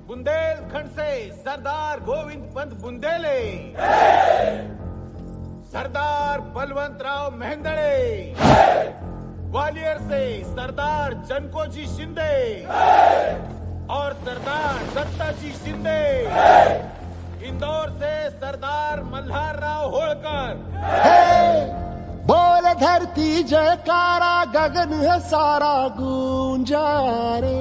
बुंदेलखंड से सरदार गोविंद पंत बुंदेले, सरदार बलवंतराव मेहंदड़े, ग्वालियर से सरदार जनकोजी शिंदे और सरदार दत्ताजी शिंदे, इंदौर से सरदार मल्हार राव होळकर। बोल धरती जयकारा, गगन है सारा गूंजा रे।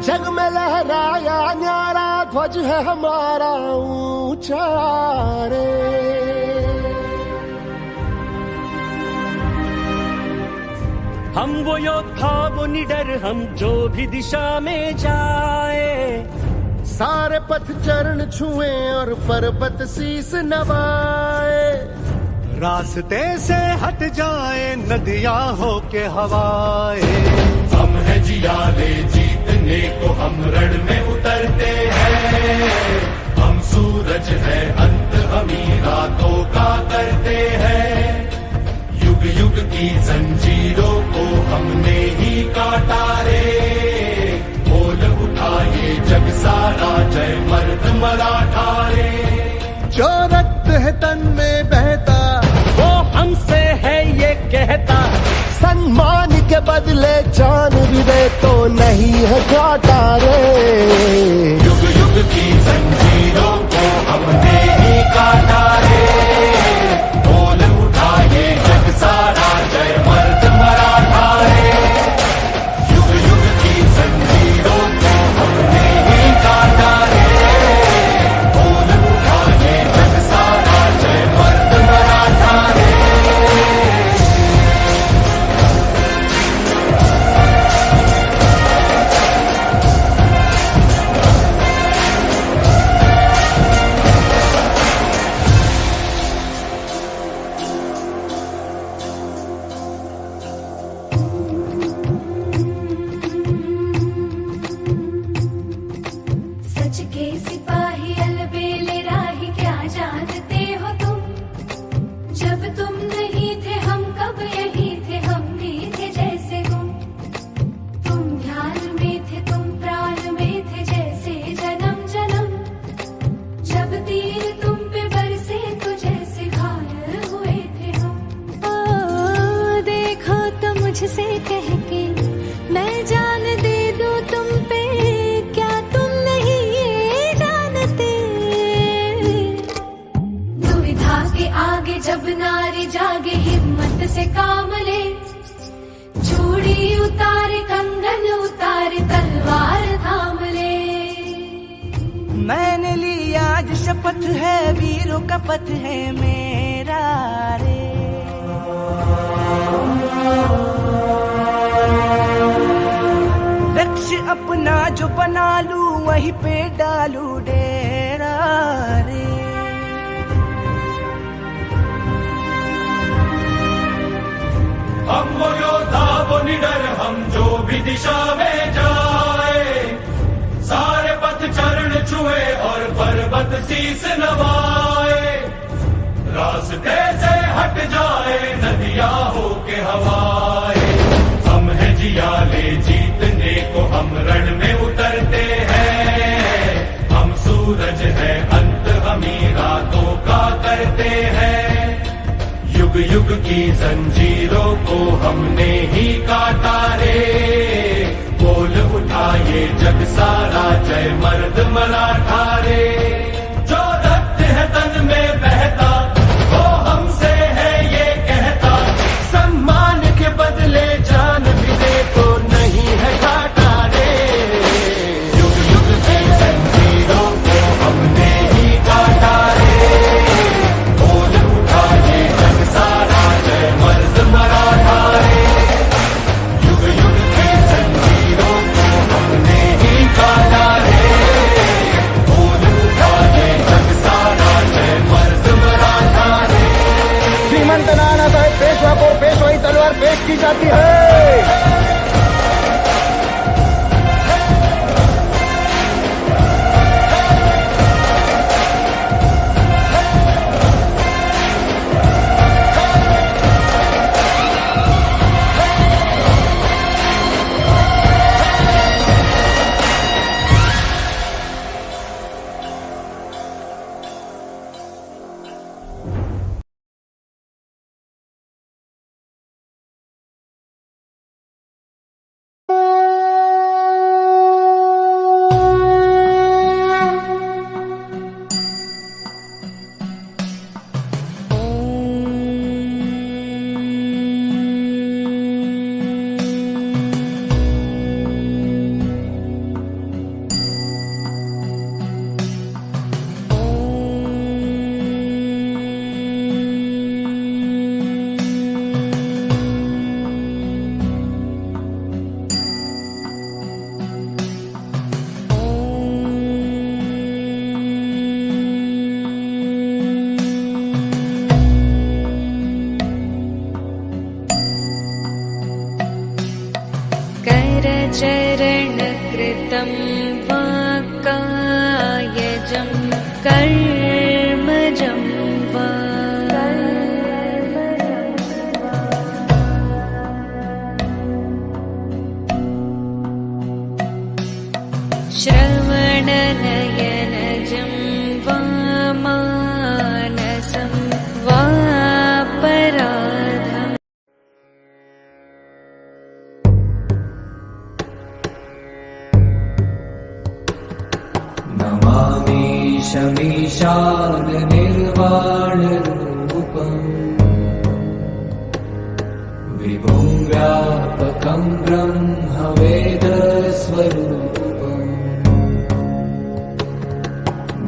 जग में लहराया न्यारा ध्वज है हमारा ऊंचा रे। हम वो योद्धा वो निडर, हम जो भी दिशा में जाए, सारे पथ चरण छुए और पर्वत शीस नवाए। रास्ते से हट जाए नदियां हो के हवाए। हम है जियाले जीतने को, हम रण में उतरते हैं। हम सूरज है अंत, हम ही रातों का करते हैं। युग युग की जंजीरों को हमने ही काटा रे। बोल उठाए जग सारा, जय मर्द मराठा रे। जो रक्त है तन में बहता, वो हमसे है ये कहता। सम्मान के बदले जान भी दे तो नहीं है घाटा रे। युग युग की जंजीरों को हमने ही काटा रे। बोल उठाए जग सारा, जय मर्द मराठा रे। युग युग की जंजीरों को हमने ही काटा रे। बोल उठाए जग सारा, जय मर्द मराठा रे। सच के सिपाही अलबेले राही, क्या जानते हो तुम? जब तुम नहीं थे हम कब यही थे, हम भी थे जैसे तुम ध्यान में थे, तुम प्राण में थे जैसे जन्म जन्म। जब तीर तुम पे बरसे तो जैसे घायल हुए थे हम। देखो तो मुझसे कह के मैं जान दे दूं तुम पे, क्या तुम नहीं ये जानते? दुविधा के आगे जब नारी जागे, हिम्मत से काम ले। चूड़ी उतारे कंगन उतारे, तलवार थाम ले। मैंने लिया आज शपथ है, वीरों का पथ है मेरा रे। लक्ष्य अपना जो बना लूं, वहीं पे डालू डेरा रे। हम वो योद्धा वो निडर, हम जो भी दिशा में जाए। सारे पथ चरण छुए और पर्वत शीस नवाए। रास्ते से हट जाए नदियां हो के हवाए। हम है जियाले जीतने को, हम रण में उतरते हैं। हम सूरज है अंत, हम ही रातों का करते हैं। युग युग की जंजीरों को हमने ही काटा रे। बोल उठाए जग सारा, जय मर्द मराठा रे। जो रक्त है तन में बहता, वो हमसे है ये कहता। सम्मान के बदले जान भी दे तो नहीं है घाटा रे। युग युग की जंजीरों को हमने ही काटा रे। बोल उठाए जग सारा, जय मर्द मराठा रे। युग युग की जंजीरों को हमने ही काटा रे। बोल उठाए जग सारा, जय मर्द मराठा रे। श्रीमंत नाना साहेब पेशवा को पेशवाई तलवार पेश की जाती है। चरणकृतं वा कायजं कर्मजं वा श्रवणनयनजं वा मानसं वापराधम् नमामि शमीशाननिर्वाणरूपम् विभुं व्यापकं ब्रह्मवेदस्वरूपम्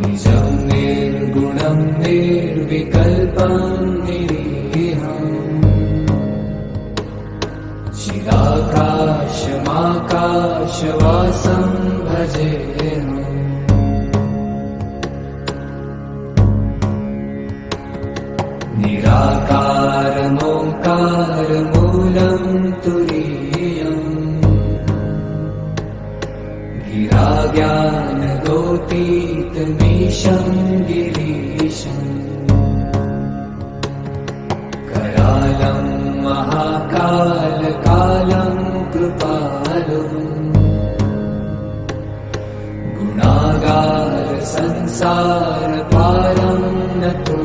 निजं निर्गुणं निर्विकल्पं निरीहम् चिदाकाशमाकाशवासं भजेऽहम् निराकारमोङ्कारमूलं तुरीयम् गिराज्ञानगोतीतमीशं गिरीशम् करालं महाकालकालं कृपालुम् गुणागार संसारपारं नतो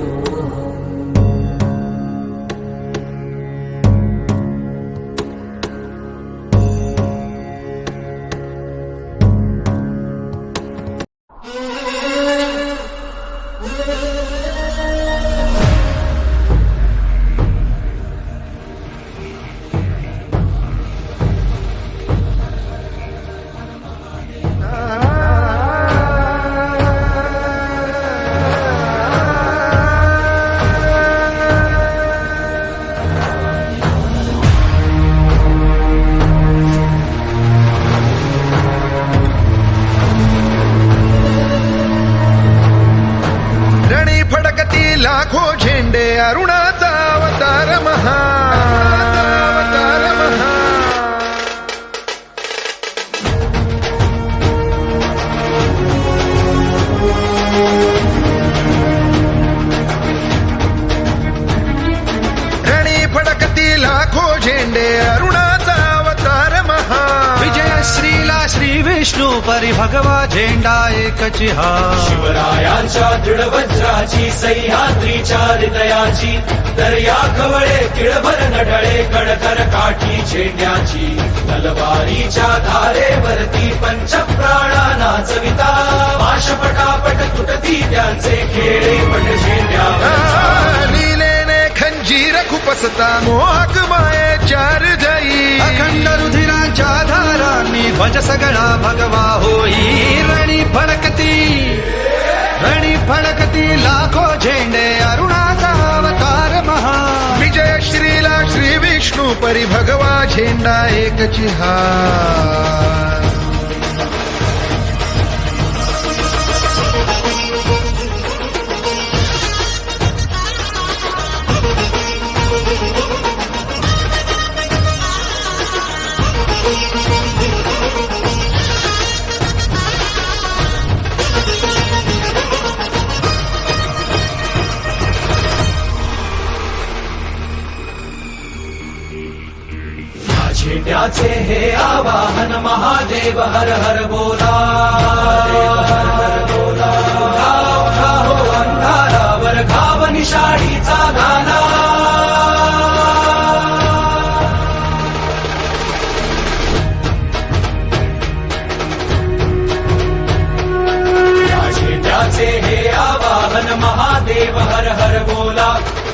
लाखो झेंडे अरुणाचा अवतार महा रणी फडकती लाखो झेंडे अरुणाचा अवतार महा विजय श्रीला श्री विष्णू परी भगवा झेंडा एकची हा शिवरायांच्या दृढ वज्राची सह्याद्रीच्या हृदयाची दर्या खवळे तिळभर नढळे कडकर काठी झेंड्याची तलवारीच्या धारेवरती पंचप्राणा नाचविता पाश पटापट तुटती त्यांचे खेळे पट झेंड्यावर लीलेने खंजीर खुपसता मोहक मायेच्या हृदयी अखंड रुधिरांच्या धारांनी ध्वज सगळा भगवा होई रणी फडकती लाखो झेंडे अरुणाचा अवतार महा विजय श्रीला श्री विष्णू परी भगवा झेंडा एकची हा झेंड्याचे हे आवाहन महादेव हर हर बोला उठा उठा हो अंधारावर घाव निशाणीचा घाला या झेंड्याचे हे आवाहन महादेव हर हर बोला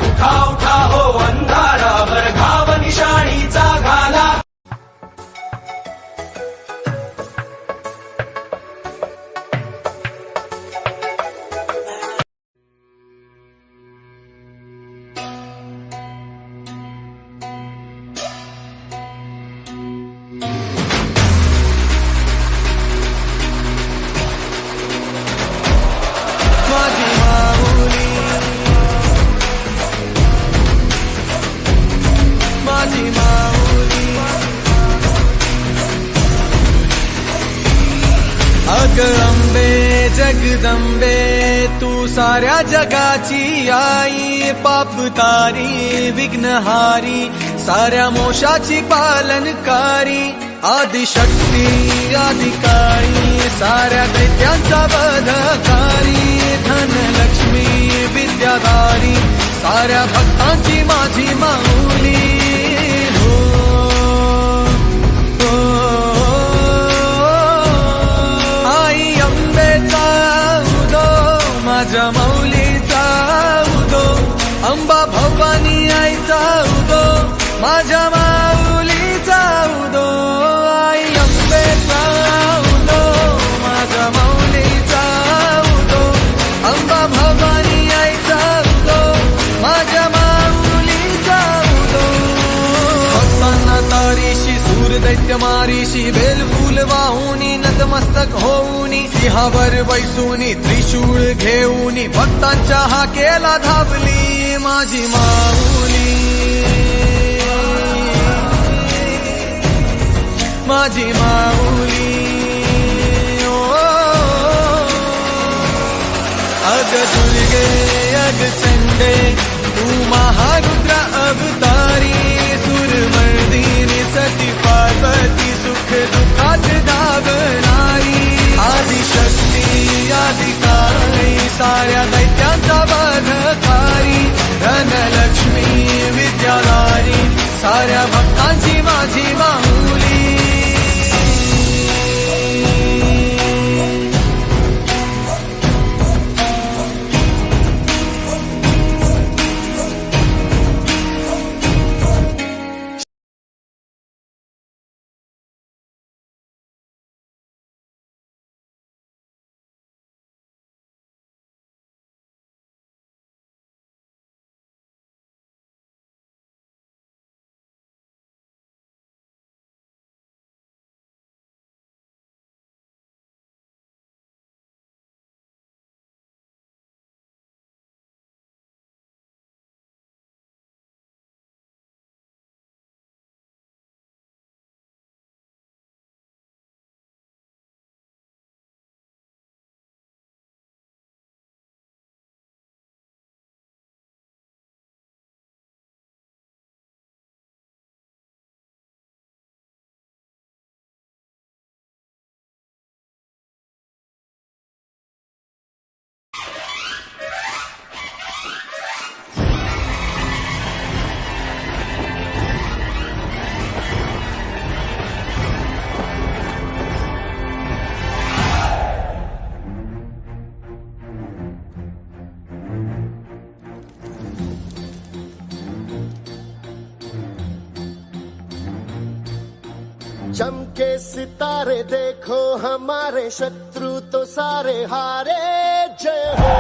उठा उठा हो अंधारावर घाव निशाणीचा घाला जगदंबे तू साऱ्या जगाची आई, पाप तारी विघ्नहारी साऱ्या मोशाची पालनकारी, आदिशक्ती अधिकारी साऱ्या दैत्यांचा वधकारी, धनलक्ष्मी विद्याधारी साऱ्या भक्तांची माझी माऊली. आई अंबेचा उदो माझ्या माऊलीचा उदो, अंबा भवानी आईचा उदो माझ्या माऊलीचा उदो. आई अंबेचा उदो माझ्या माऊलीचा उदो, अंबा भवानी आईचा उदो माझ्या माऊलीचा उदो. भक्तांना तारीशी सूर दैत्य मारीशी, बेल फूल वाहुनी नतमस्तक होऊनी, सिंहावर बैसूनी त्रिशूळ घेऊनी, भक्तांच्या हाकेला धावली माझी माऊली. माझी माऊली अग दुर्गे अग चंडे तू महारुद्र अवतारी, सुरमर्दिनी सती पार्वती सुख दुःखात धावणारी, आदिशक्ती अधिकारी साऱ्या दैत्यांचा वधकारी, धनलक्ष्मी विद्याधारी साऱ्या भक्तांची माझी माऊली. चमके सितारे देखो हमारे शत्रु तो सारे हारे, जय हो.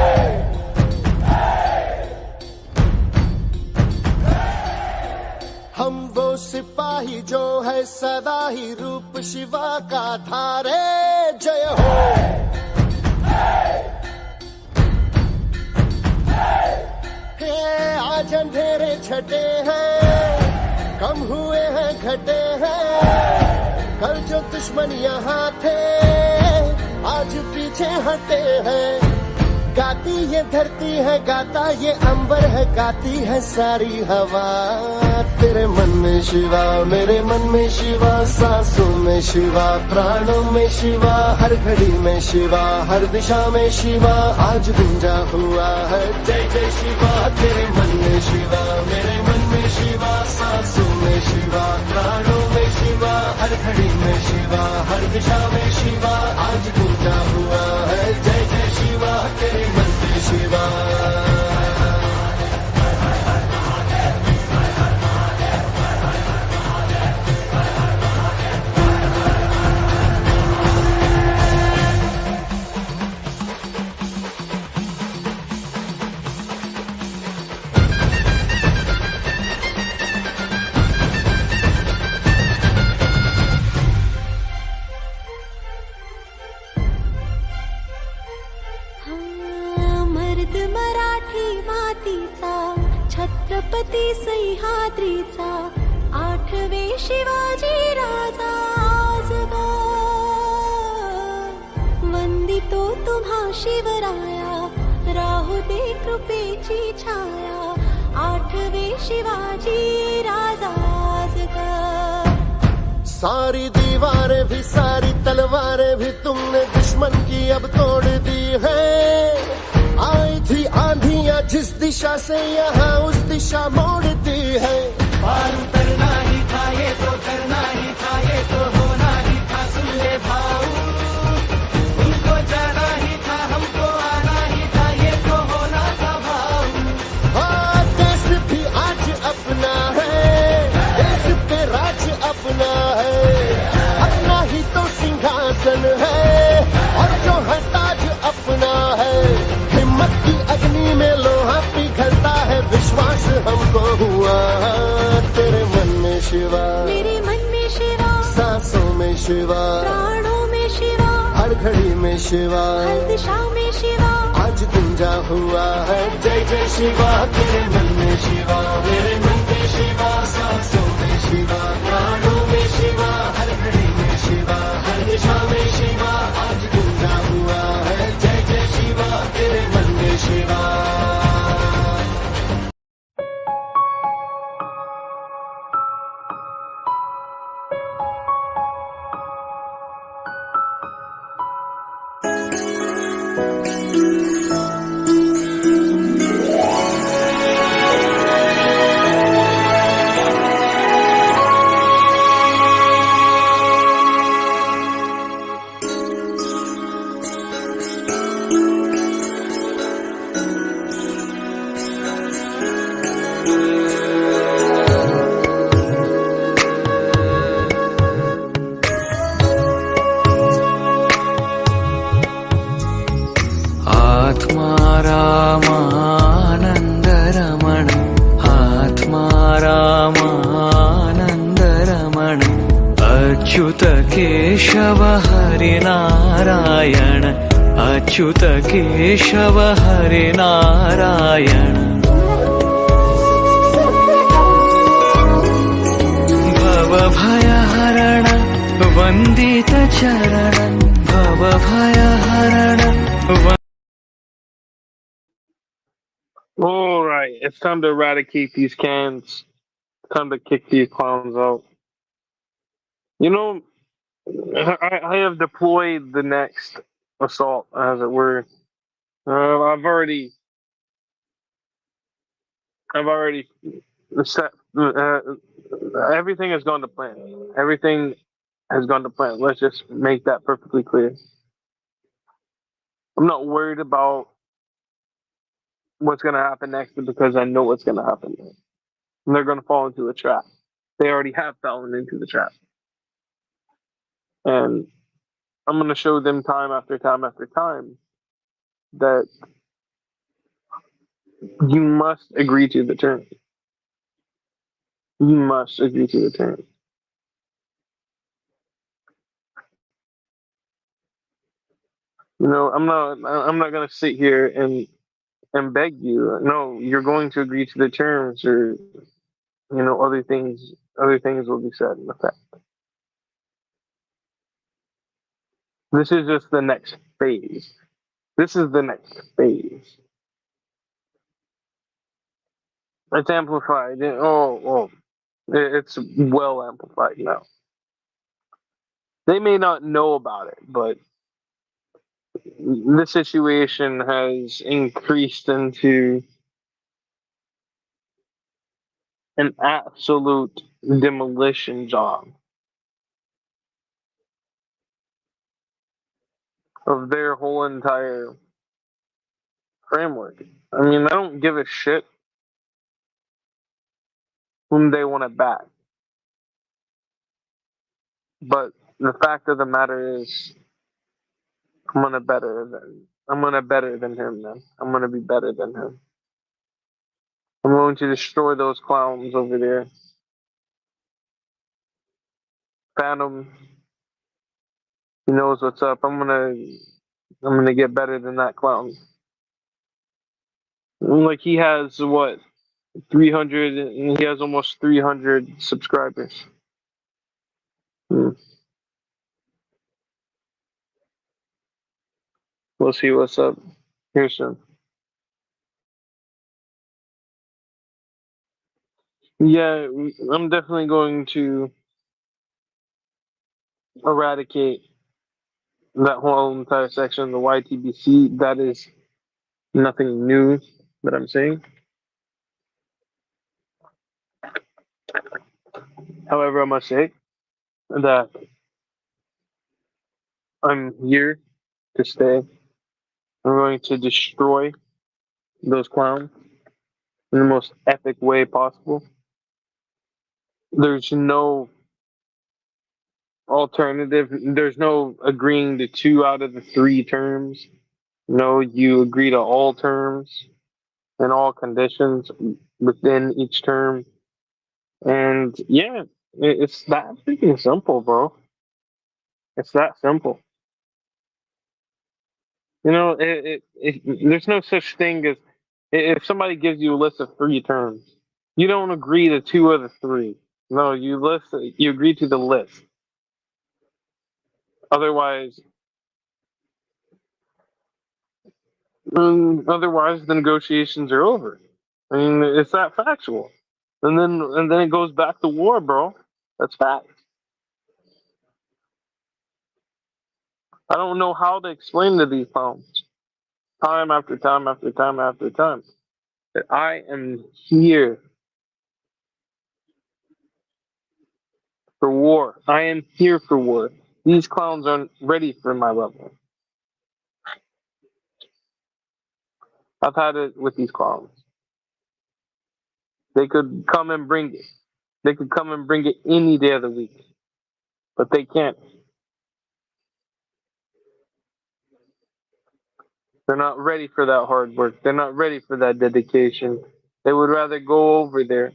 हम वो सिपाही जो है सदा ही रूप शिवा का धारे, जय हो. हे आज अंधेरे छटे हैं, कम हुए हैं घटे हैं, कल जो दुश्मन यहाँ थे आज पीछे हटे हैं. गाती ये धरती है गाता ये अंबर है, गाती है सारी हवा. तेरे मन में शिवा मेरे मन में शिवा, सांसों में शिवा प्राणों में शिवा, हर घड़ी में शिवा हर दिशा में शिवा, आज गुंजा हुआ है जय जय शिवा. तेरे मन में शिवा मेरे मन में शिवा, सांसों में शिवा प्राणों में शिवा, हर घड़ी में शिवा हर दिशा में शिवा, आज गुंजा हुआ है जय जय शिवा. तेरे मन में शिवा. छत्रपती सह्याद्रीचा, आठवे शिवाजी राजा आज गा वंदितो तू तुम्हा शिवराया, राहू दे कृपेची छाया, आठवे शिवाजी राजाजगर। सारी दीवारें भी सारी तलवारें भी तुमने दुश्मन की अब तोड़ दी है। आई थी आंधियां जिस दिशा से यहाँ उस दिशा मोड़ती है। पार उतरना ही था ये तो करना ही था, ये तो होना ही था, सुन ले भाऊ। उनको जाना ही था, हमको आना ही था, ये तो होना था भाऊ। हाँ, देश भी आज अपना है, देश पे राज अपना है, अपना ही तो सिंहासन है, और जो है ताज अपना है। हिम्मत की अग्नि में लोहा पिघलता है, विश्वास हमको हुआ तेरे मन में शिवा, मेरे मन में शिवा, सांसों में शिवा, प्राणों में शिवा, हर घड़ी में शिवा, हर दिशा में शिवा। आज गुंजा हुआ है जय जय शिवा। तेरे मन में शिवा, मेरे मन में शिवा, सांसों में शिवा, प्राणों में शिवा, हर घड़ी में शिवा, हर दिशा में शिवा। आज गुंजा हुआ है जय जय शिवा, तेरे मन में शिवा। आत्मा रामानन्दरमण, आत्मा रामानन्दरमण, अच्युत केशव हरिनारायण, अच्युत केशव हरिनारायण। भवभयहरण वन्दित चरण, भवभयहरण। All right, it's time to eradicate these cans. Time to kick these clowns out. You know, I have deployed the next assault, as it were. I've already set. Everything has gone to plan. Everything has gone to plan. Let's just make that perfectly clear. I'm not worried about what's going to happen next because I know what's going to happen next. And they're going to fall into a trap. They already have fallen into the trap. And I'm going to show them time after time after time that you must agree to the terms. You must agree to the terms. You know, I'm not going to sit here and beg you. No, you're going to agree to the terms, or other things will be said in effect. This is just the next phase. This is the next phase. It's amplified. It's well amplified now. They may not know about it, but the situation has increased into an absolute demolition job of their whole entire framework. I mean, I don't give a shit whom they want to back. But the fact of the matter is, I'm gonna better than him, man. I'm gonna be better than him. I'm going to destroy those clowns over there. Phantom, he knows what's up. I'm gonna get better than that clown. Like, he has what, 300? He has almost 300 subscribers. We'll see what's up here soon. Yeah, I'm definitely going to eradicate that whole entire section, the YTBC. That is nothing new that I'm saying. However, I must say that I'm here to stay. I'm going to destroy those clowns in the most epic way possible. There's no alternative. There's no agreeing to two out of the three terms. No, you agree to all terms and all conditions within each term. And yeah, it's that freaking simple, bro. It's that simple. You know, there's no such thing as if somebody gives you a list of three terms, you don't agree to two of the three. No, you agree to the list. Otherwise, otherwise the negotiations are over. I mean, it's that factual. And then it goes back to war, bro. That's fact. I don't know how to explain to these clowns, time after time after time after time, that I am here for war. I am here for war. These clowns aren't ready for my level. I've had it with these clowns. They could come and bring it. They could come and bring it any day of the week, but they can't. They're not ready for that hard work. They're not ready for that dedication. They would rather go over there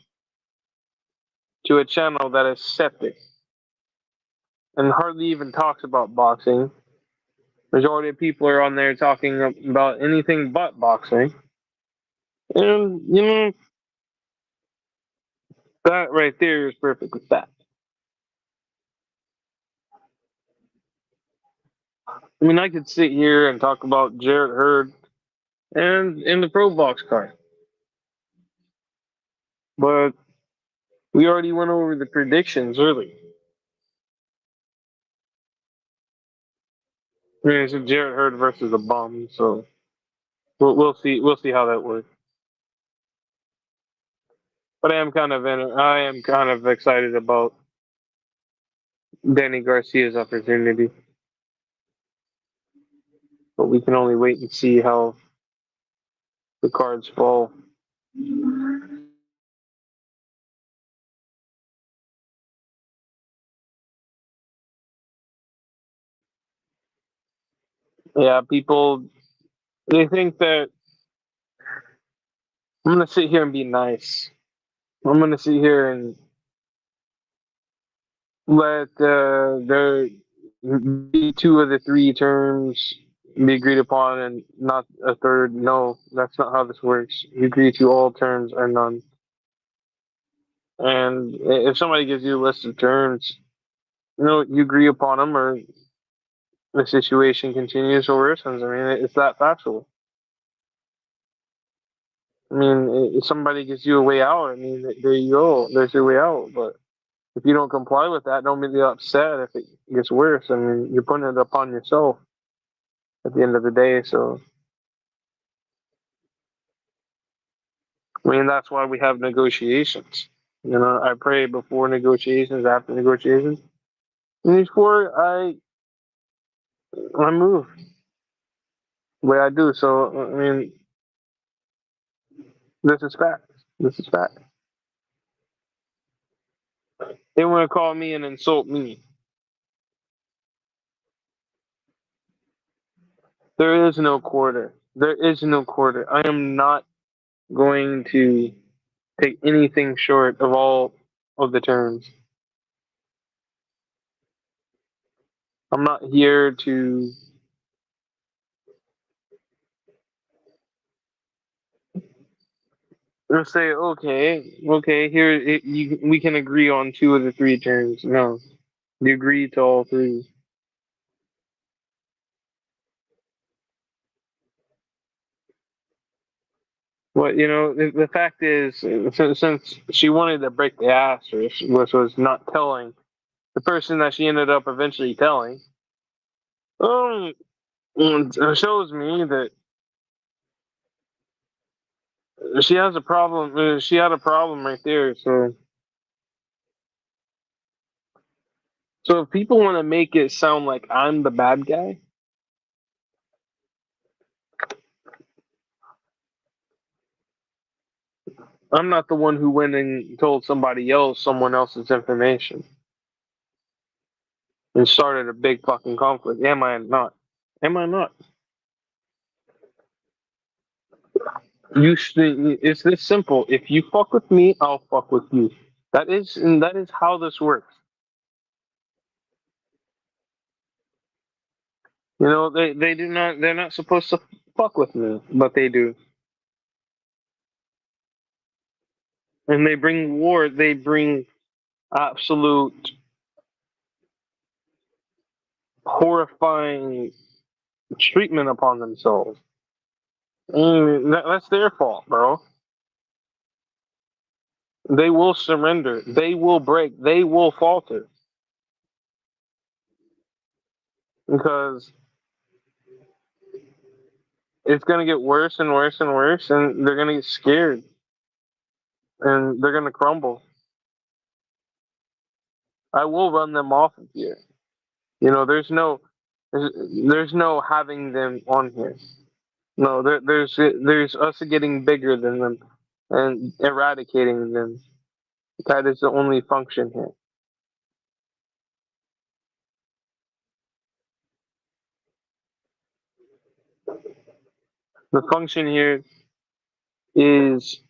to a channel that is septic and hardly even talks about boxing. Majority of people are on there talking about anything but boxing. And, you know, that right there is perfectly fact. I mean, I could sit here and talk about Jarrett Hurd and in the probox card, but we already went over the predictions early. I mean, it's a Jarrett Hurd versus a bum, so we'll see. We'll see how that works. But I am kind of excited about Danny Garcia's opportunity. But we can only wait and see how the cards fall. Yeah, people they think that I'm gonna sit here and be nice. I'm gonna sit here and let there be two of the three terms be agreed upon and not a third. No, that's not how this works. You agree to all terms or none. And if somebody gives you a list of terms, you know, you agree upon them or the situation continues or worsens. I mean, it's that factual. I mean, if somebody gives you a way out, I mean, there you go. There's your way out. But if you don't comply with that, don't be upset if it gets worse. I mean, you're putting it upon yourself at the end of the day. So, I mean, that's why we have negotiations. You know, I pray before negotiations, after negotiations, and before I move the way I do. So, I mean, this is fact. This is fact. They want to call me and insult me. There is no quarter. There is no quarter. I am not going to take anything short of all of the terms. I'm not here to say, okay, here we can agree on two of the three terms. No, you agree to all three. But the fact is, since she wanted to break the ass, which was not telling the person that she ended up eventually telling, um, it shows me that she has a problem. She had a problem right there. So if people want to make it sound like I'm the bad guy, I'm not the one who went and told somebody else someone else's information and started a big fucking conflict. Am I not? Am I not? It's this simple. If you fuck with me, I'll fuck with you. And that is how this works. They do not. They're not supposed to fuck with me, but they do. And they bring war. They bring absolute horrifying treatment upon themselves. That's their fault, bro. They will surrender. They will break. They will falter because it's gonna get worse and worse and worse, and they're gonna get scared and they're gonna crumble. I will run them off of here. There's no having them on here. No, there's us getting bigger than them and eradicating them. That is the only function here. The function here is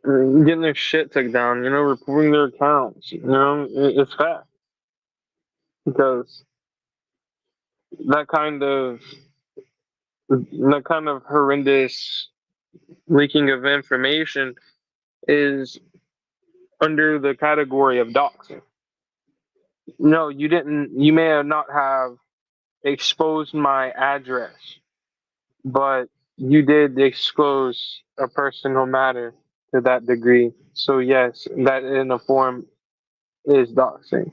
getting their shit took down. Reporting their accounts. It's fact because that kind of that kind of horrendous leaking of information is under the category of doxing. No, you didn't. You may have not have exposed my address, but you did expose a personal matter to that degree. So yes, that in a form is doxing.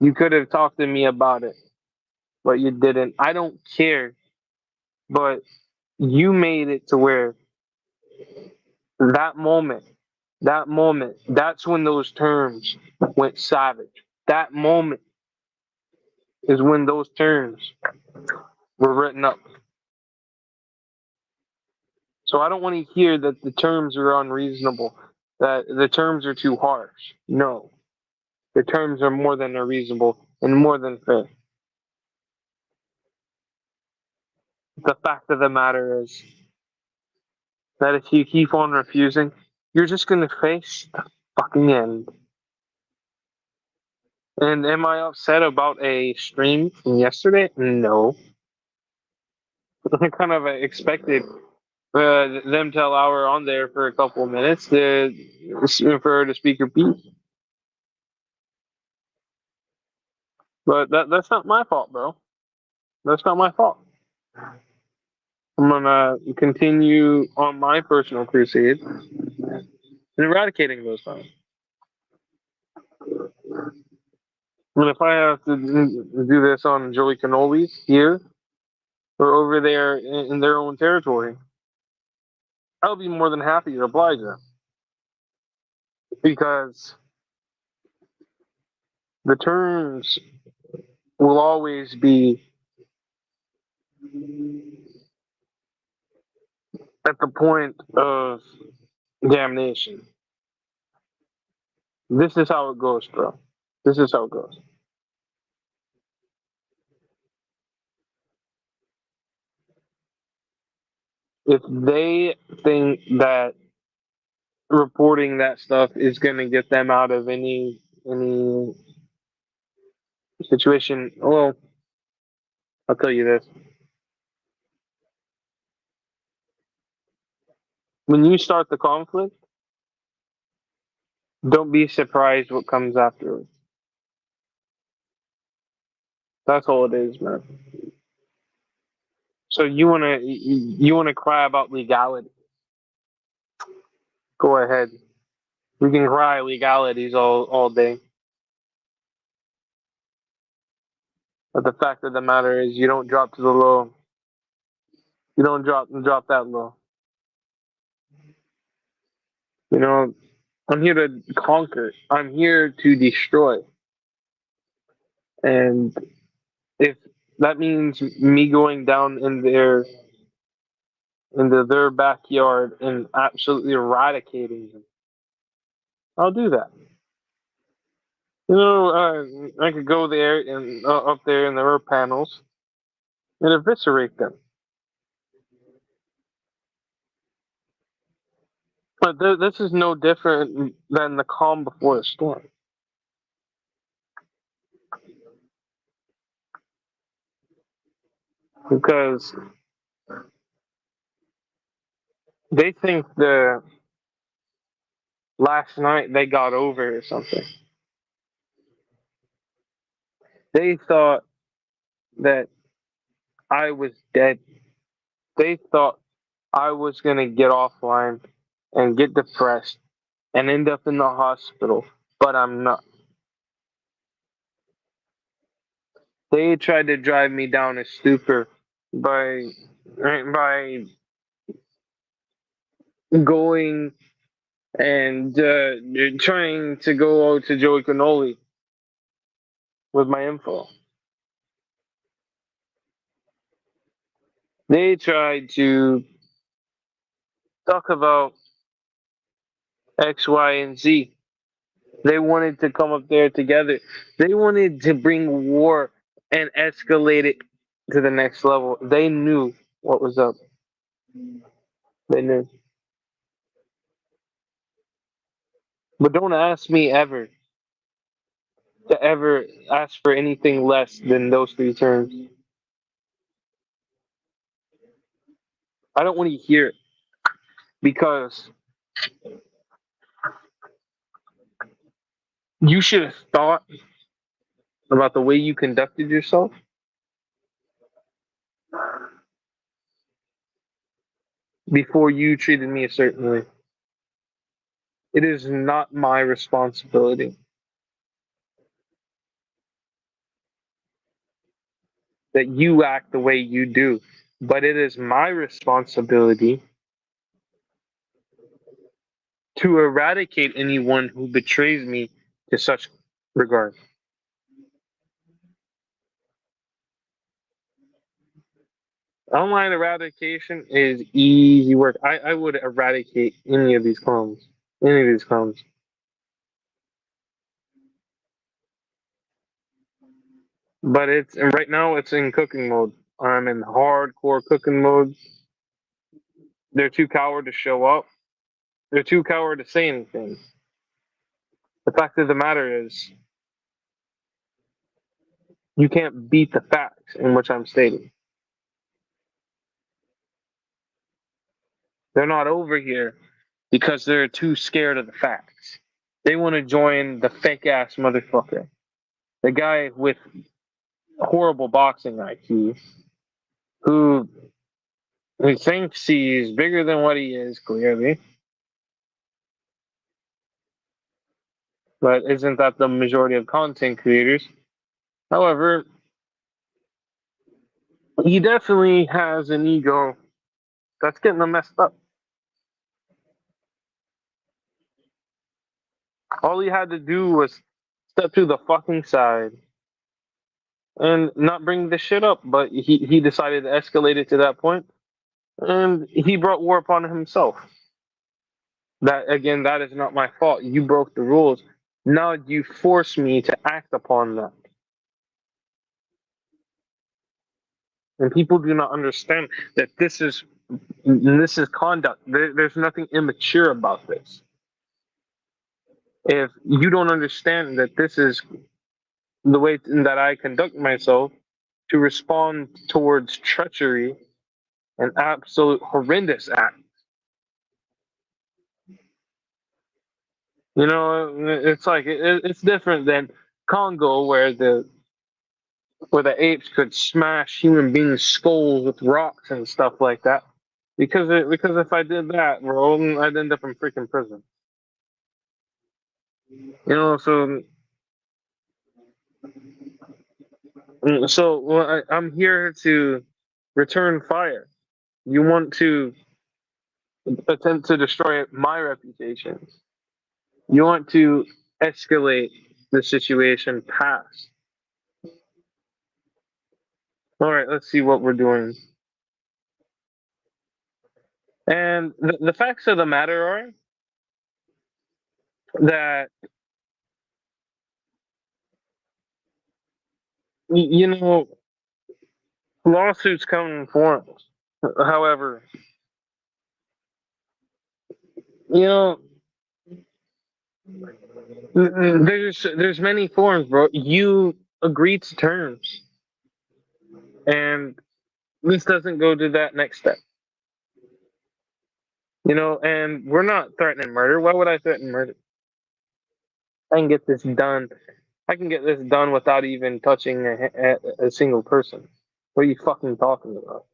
You could have talked to me about it, but you didn't. I don't care, but you made it to where that moment, that's when those terms went savage. That moment is when those terms were written up. So I don't want to hear that the terms are unreasonable, that the terms are too harsh. No, the terms are more than reasonable and more than fair. The fact of the matter is that if you keep on refusing, you're just going to face the fucking end. And am I upset about a stream from yesterday? No. I kind of expected them to allow her on there for a couple of minutes for her to speak her piece. But that's not my fault, bro. That's not my fault. I'm gonna continue on my personal crusade in eradicating those things. And if I have to do this on Joey Cannoli here or over there in their own territory, I'll be more than happy to oblige them because the terms will always be at the point of damnation. This is how it goes, bro. This is how it goes. If they think that reporting that stuff is going to get them out of any situation, well, I'll tell you this. When you start the conflict, don't be surprised what comes afterwards. That's all it is, man. So you wanna cry about legality? Go ahead. We can cry legalities all day. But the fact of the matter is, you don't drop to the low. You don't drop that low. You know, I'm here to conquer. I'm here to destroy. And if that means me going down into their backyard and absolutely eradicating them, I'll do that. I could go there and up there in their panels and eviscerate them. But this is no different than the calm before the storm. Because they think the last night they got over or something. They thought that I was dead. They thought I was going to get offline and get depressed and end up in the hospital, but I'm not. They tried to drive me down a stupor by going and trying to go out to Joey Cannoli with my info. They tried to talk about X, Y, and Z. They wanted to come up there together. They wanted to bring war and escalate it to the next level. They knew what was up. They knew. But don't ask me ever to ever ask for anything less than those three terms. I don't want to hear it because you should have thought about the way you conducted yourself before you treated me a certain way. It is not my responsibility that you act the way you do, but it is my responsibility to eradicate anyone who betrays me to such regard. Online eradication is easy work. I would eradicate any of these clones. Any of these clones. But it's and right now it's in cooking mode. I'm in hardcore cooking mode. They're too coward to show up. They're too coward to say anything. The fact of the matter is, you can't beat the facts in which I'm stating. They're not over here because they're too scared of the facts. They want to join the fake ass motherfucker. The guy with horrible boxing IQ who thinks he's bigger than what he is, clearly. But isn't that the majority of content creators? However, he definitely has an ego that's getting him messed up. All he had to do was step to the fucking side and not bring this shit up, but he decided to escalate it to that point, and he brought war upon himself. That again, that is not my fault. You broke the rules. Now you force me to act upon that. And people do not understand that this is conduct. There's nothing immature about this. If you don't understand that this is the way that I conduct myself to respond towards treachery and absolute horrendous acts, it's like it's different than Congo, where where the apes could smash human beings' skulls with rocks and stuff like that. Because if I did that, bro, I'd end up in freaking prison. So I'm here to return fire. You want to attempt to destroy my reputation. You want to escalate the situation past. All right, let's see what we're doing. And the facts of the matter are that, you know, lawsuits come in forms. However, you know, there's many forms, bro. You agree to terms, and this doesn't go to that next step. And we're not threatening murder. Why would I threaten murder? I can get this done. I can get this done without even touching a single person. What are you fucking talking about?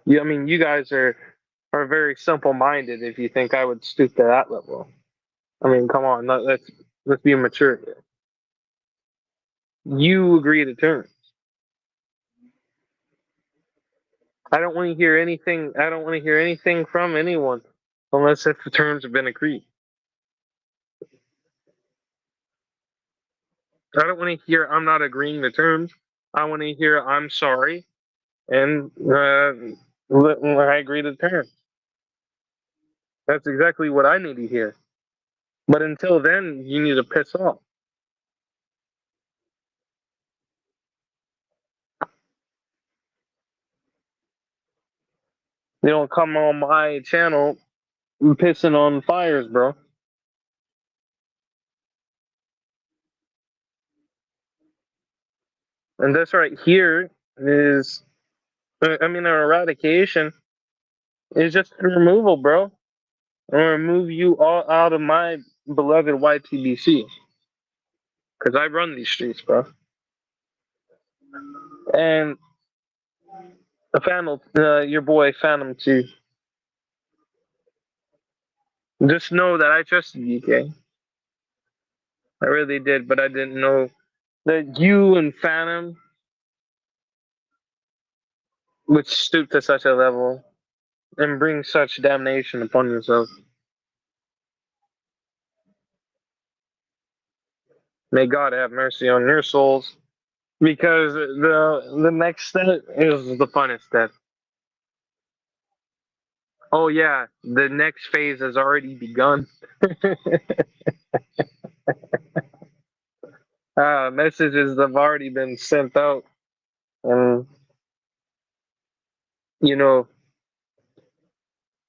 I mean, you guys are very simple-minded if you think I would stoop to that level. I mean, come on, let's be mature here. You agree to terms. I don't want to hear anything. I don't want to hear anything from anyone unless if the terms have been agreed. I don't want to hear I'm not agreeing to terms. I want to hear I'm sorry and I agree to terms. That's exactly what I need to hear. But until then, you need to piss off. You don't come on my channel pissing on fires, bro. And this right here is, I mean, an eradication is just removal, bro. I'm gonna remove you all out of my beloved YTBC. Because I run these streets, bro. And your boy Phantom too. Just know that I trusted you, okay? I really did, but I didn't know that you and Phantom would stoop to such a level and bring such damnation upon yourself. May God have mercy on your souls, because the next step is the funnest step. Oh yeah, the next phase has already begun. Messages have already been sent out, and you know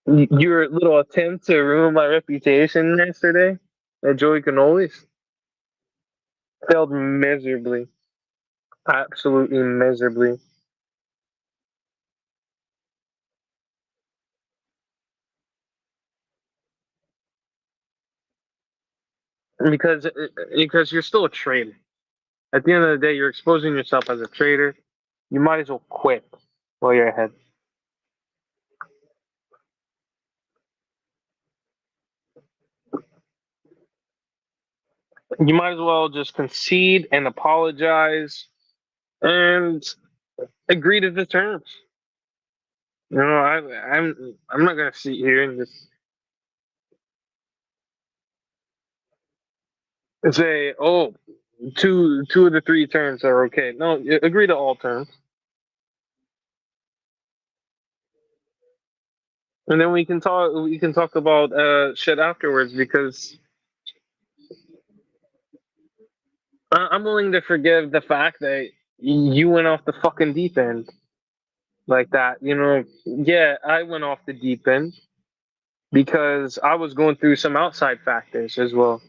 your little attempt to ruin my reputation yesterday at Joey Cannolis failed miserably, absolutely miserably. Because you're still a traitor. At the end of the day, you're exposing yourself as a traitor. You might as well quit while you're ahead. You might as well just concede and apologize and agree to the terms. I'm not gonna sit here and just say, oh, two of the three terms are okay. No, agree to all terms, and then we can talk. We can talk about shit afterwards, because I'm willing to forgive the fact that you went off the fucking deep end like that. Yeah, I went off the deep end because I was going through some outside factors as well.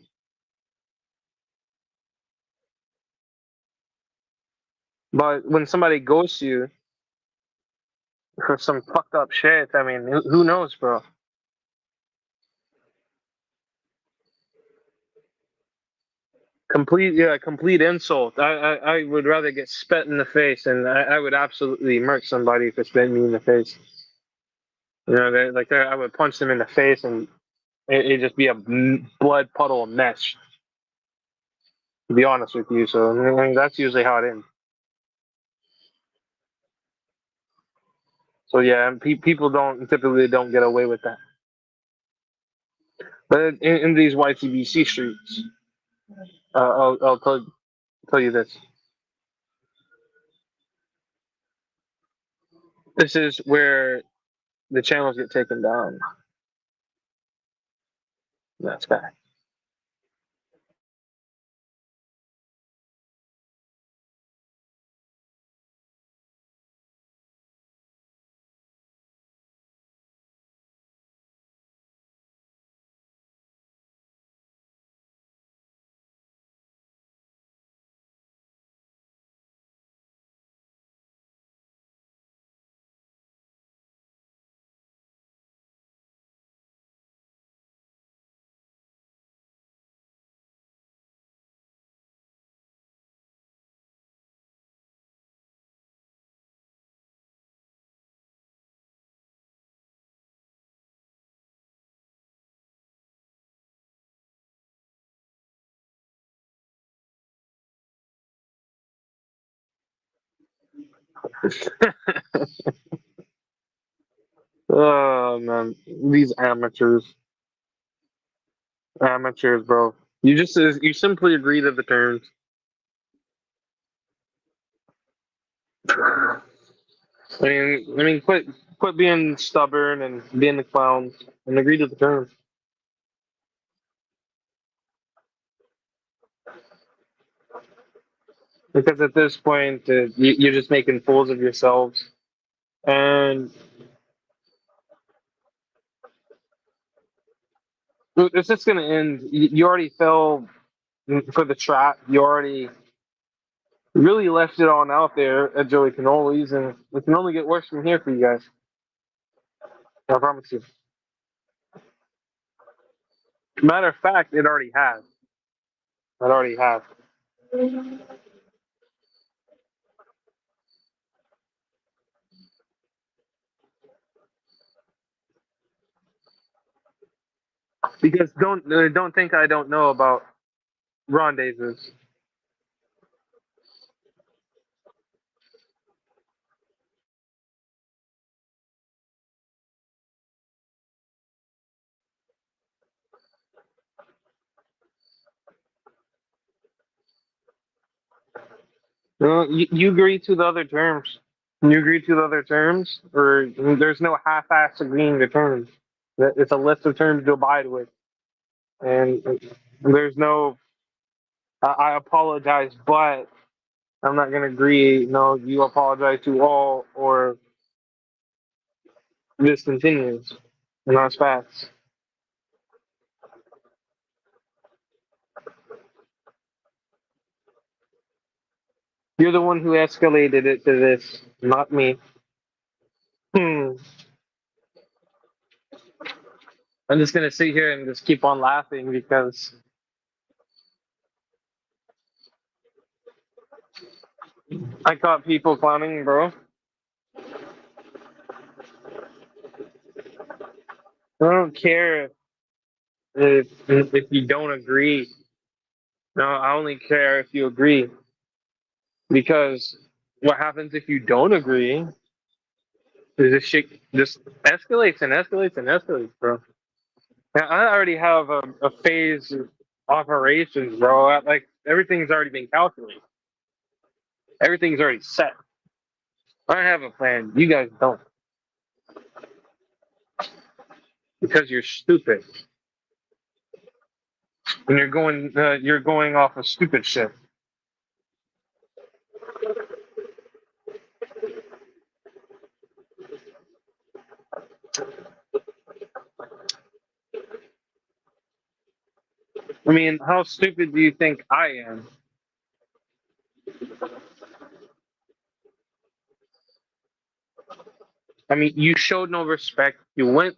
But when somebody ghosts you for some fucked up shit, I mean, who knows, bro? complete insult. I would rather get spit in the face, and I would absolutely murk somebody if it spit me in the face. You know, I would punch them in the face, and it'd just be a blood puddle of mesh. To be honest with you, so I mean, that's usually how it ends. So yeah, people don't typically don't get away with that. But in these YTBC streets, I'll tell you this. This is where the channels get taken down. That's fact. Oh man, these amateurs, bro. You simply agree to the terms. Quit being stubborn and being the clown and agree to the terms. Because at this point, you're just making fools of yourselves, and it's just gonna end. You already fell for the trap. You already really left it on out there at Joey Cannolis, and it can only get worse from here for you guys. I promise you. Matter of fact, it already has. It already has. Because don't think I don't know about rendezvous. You agree to the other terms. You agree to the other terms, or there's no half-ass agreeing to terms. It's a list of terms to abide with, and there's no. I apologize, but I'm not gonna agree. No, you apologize to all, or this continues, and that's facts. You're the one who escalated it to this, not me. Hmm. I'm just gonna sit here and just keep on laughing because I caught people clowning, bro. I don't care if you don't agree. No, I only care if you agree. Because what happens if you don't agree is this shit just escalates and escalates and escalates, bro. Now, I already have a phase of operations, bro. Like everything's already been calculated. Everything's already set. I have a plan. You guys don't because you're stupid and you're going off of stupid shit. I mean, how stupid do you think I am? I mean, you showed no respect. You went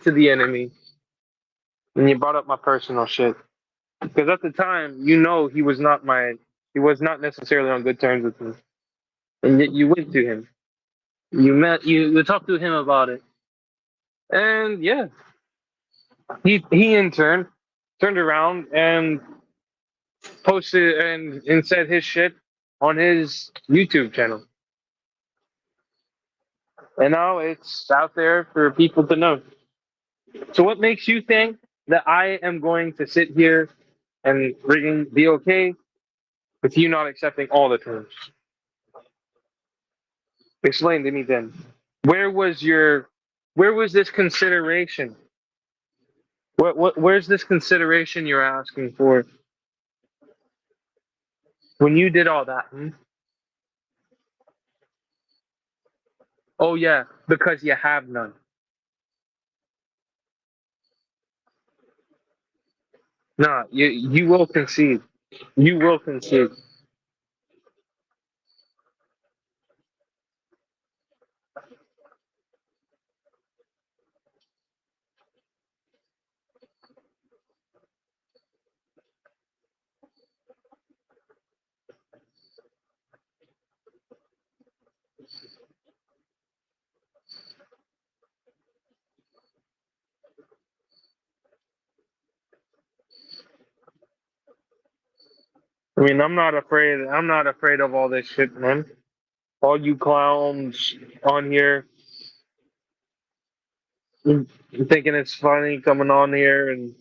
to the enemy, and you brought up my personal shit. Because at the time, you know, he was not necessarily on good terms with me, and yet you went to him. You talked to him about it, and yeah, he in turn turned around and posted and said his shit on his YouTube channel, and now it's out there for people to know. So what makes you think that I am going to sit here and friggin' be okay with you not accepting all the terms? Explain to me then. Where was this consideration? Where's this consideration you're asking for when you did all that? Hmm? Oh yeah, because you have none. Nah, you will concede. You will concede. I mean, I'm not afraid. I'm not afraid of all this shit, man. All you clowns on here thinking it's funny coming on here and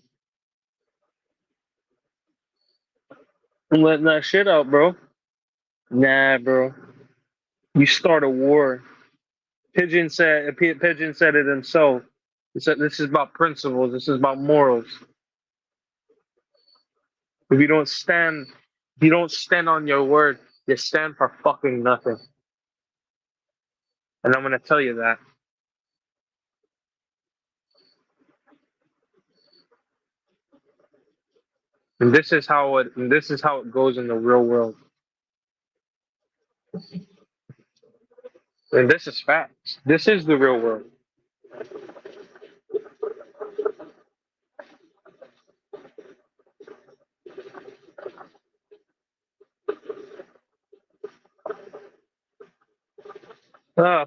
letting that shit out, bro. Nah, bro. You start a war. Pigeon said it himself. He said this is about principles. This is about morals. If you don't stand, if you don't stand on your word, you stand for fucking nothing. And I'm gonna tell you that. And this is how it goes in the real world. And this is facts. This is the real world.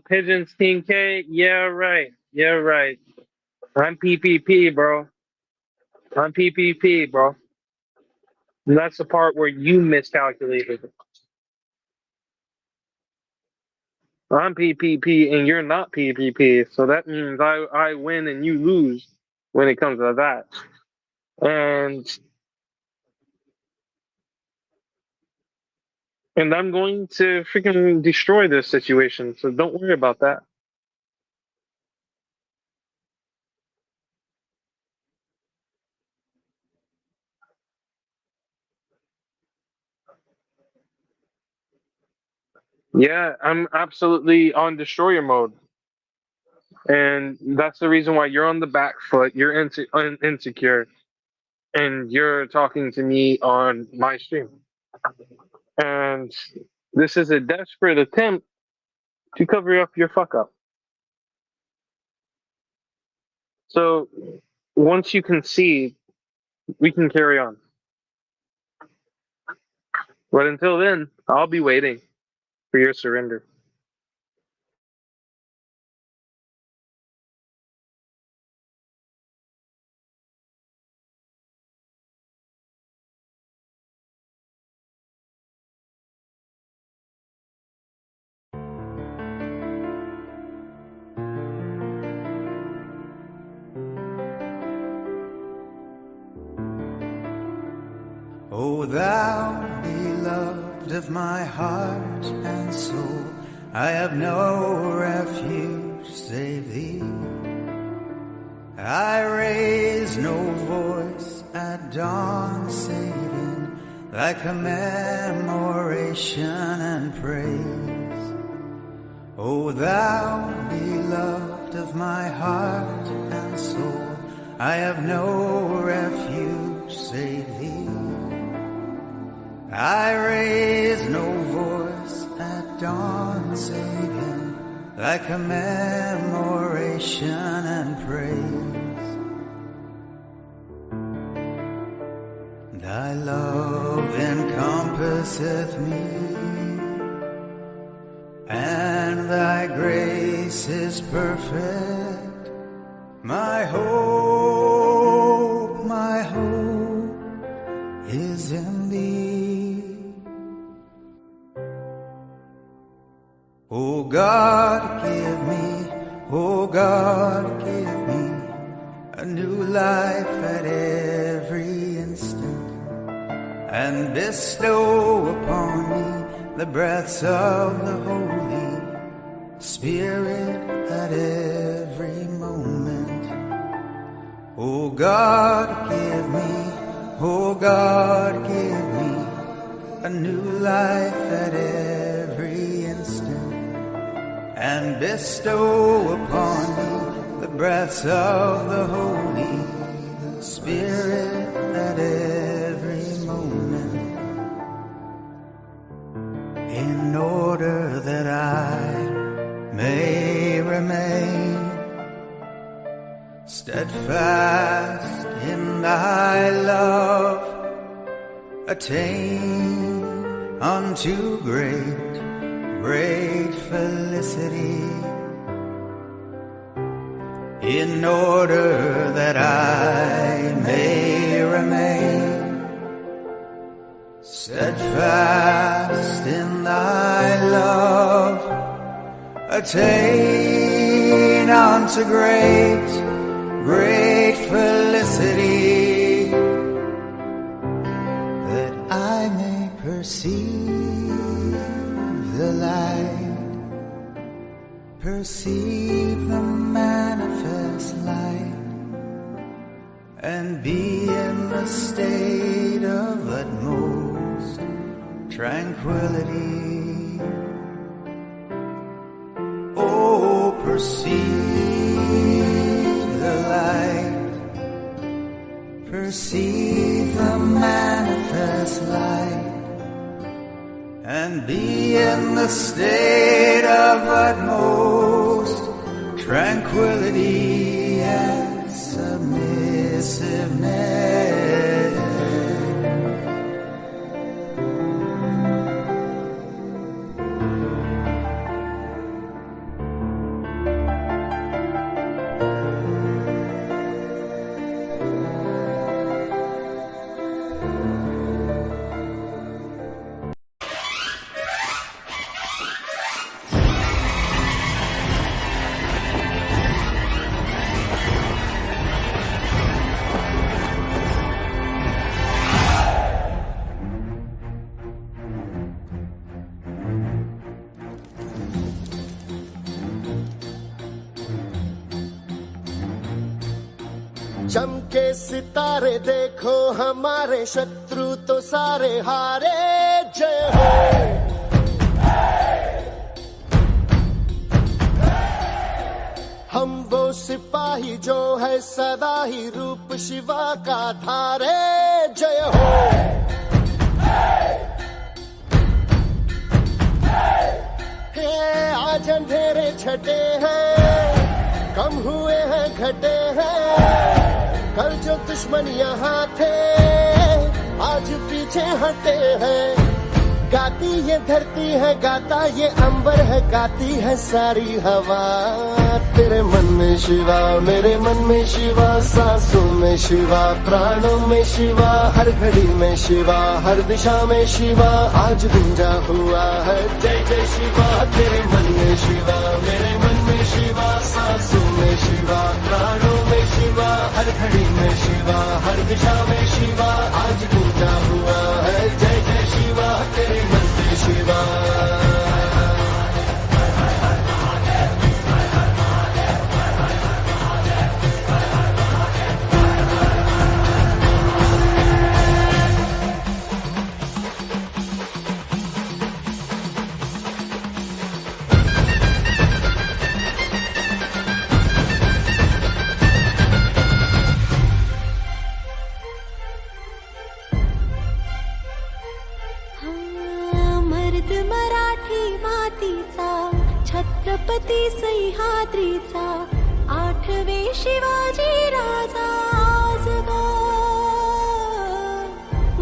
Pigeons Team K. Yeah, right. Yeah, right. I'm PPP, bro. I'm PPP, bro. And that's the part where you miscalculated. I'm PPP and you're not PPP. So that means I win and you lose when it comes to that. And I'm going to freaking destroy this situation. So don't worry about that. Yeah, I'm absolutely on destroyer mode. And that's the reason why you're on the back foot. You're insecure. And you're talking to me on my stream. And this is a desperate attempt to cover up your fuck up. So once you concede, we can carry on. But until then, I'll be waiting for your surrender. O thou beloved of my heart and soul, I have no refuge save thee. I raise no voice at dawn saving thy commemoration and praise. O thou beloved of my heart and soul, I have no refuge save thee. I raise no voice at dawn saving thy commemoration and praise. embraceth me, and thy grace is perfect. My hope is in thee. O God, give me, O God, give me a new life at every instant, and bestow upon me the breaths of the Holy Spirit at every moment. O God, give me, O God, give me a new life at every instant, and bestow upon me the breaths of the Holy Spirit at every moment, in order that I may remain steadfast in thy love, attain unto great felicity, in order that I may remain steadfast in thy love, attain unto great felicity, that I may perceive the light, perceive the manifest light, and be in the state of utmost tranquility. Oh, perceive the light, perceive the manifest light, and be in the state of utmost tranquility and submissiveness. चमके सितारे देखो हमारे शत्रु तो सारे हारे, जय हो। हम वो सिपाही जो है सदा ही रूप शिवा का धारे, जय हो। हे आज अंधेरे छटे हैं, कम हुए हैं घटे हैं, कल जो दुश्मन यहाँ थे आज पीछे हटे हैं। गाती ये धरती है, गाता ये अंबर है, गाती है सारी हवा। तेरे मन में शिवा, मेरे मन में शिवा, सांसों में शिवा, प्राणों में शिवा, हर घड़ी में शिवा, हर दिशा में शिवा आज गूंजा हुआ है। जय जय शिवा। तेरे मन में शिवा, मेरे मन में शिवा, सांसों में शिवा, प्राणों में शिवा, हर घड़ी में शिवा, हर दिशा में शिवा आज गूंजा हुआ है। जय जय शिवा। तेरे मन में शिवा। छत्रपती सह्याद्रीचा, आठवे शिवाजी राजा आज गा।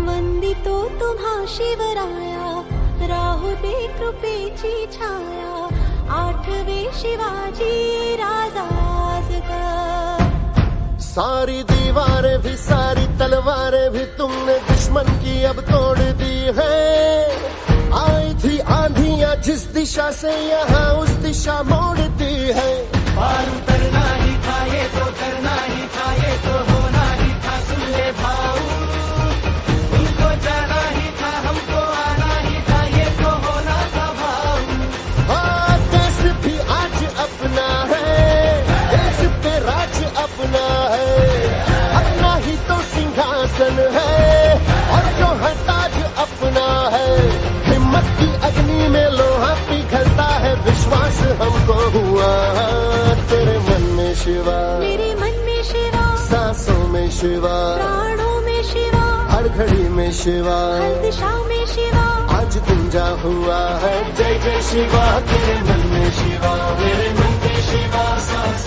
वंदितो तुम्हा शिवराया, राहू दे कृपेची छाया, आठवे शिवाजी राजाजगा। सारी दीवारें भी सारी तलवारें भी तुमने दुश्मन की अब तोड़ दी है। आई थी आंधियां जिस दिशा से यहाँ उस दिशा मोड़ दी है। पार उतरना ही था ये तो करना ही था, ये तो होना ही था, सुन ले भाऊ। उनको जाना ही था हमको आना ही था, ये तो होना था भाऊ। हाँ, देश भी आज अपना है, देश पे राज अपना है, अपना ही तो सिंहासन है और जो है ताज अपना है। हिम्मत की अग्नि में लोहा पिघलता है, विश्वास हमको हुआ तेरे मन में शिवा, मेरे मन में शिवा, सांसों में शिवा, प्राणों में शिवा, हर घड़ी में शिवा, हर दिशा में शिवा, आज गुंजा हुआ है जय जय शिवा। तेरे मन में शिवा, मेरे मन में शिवा, सांस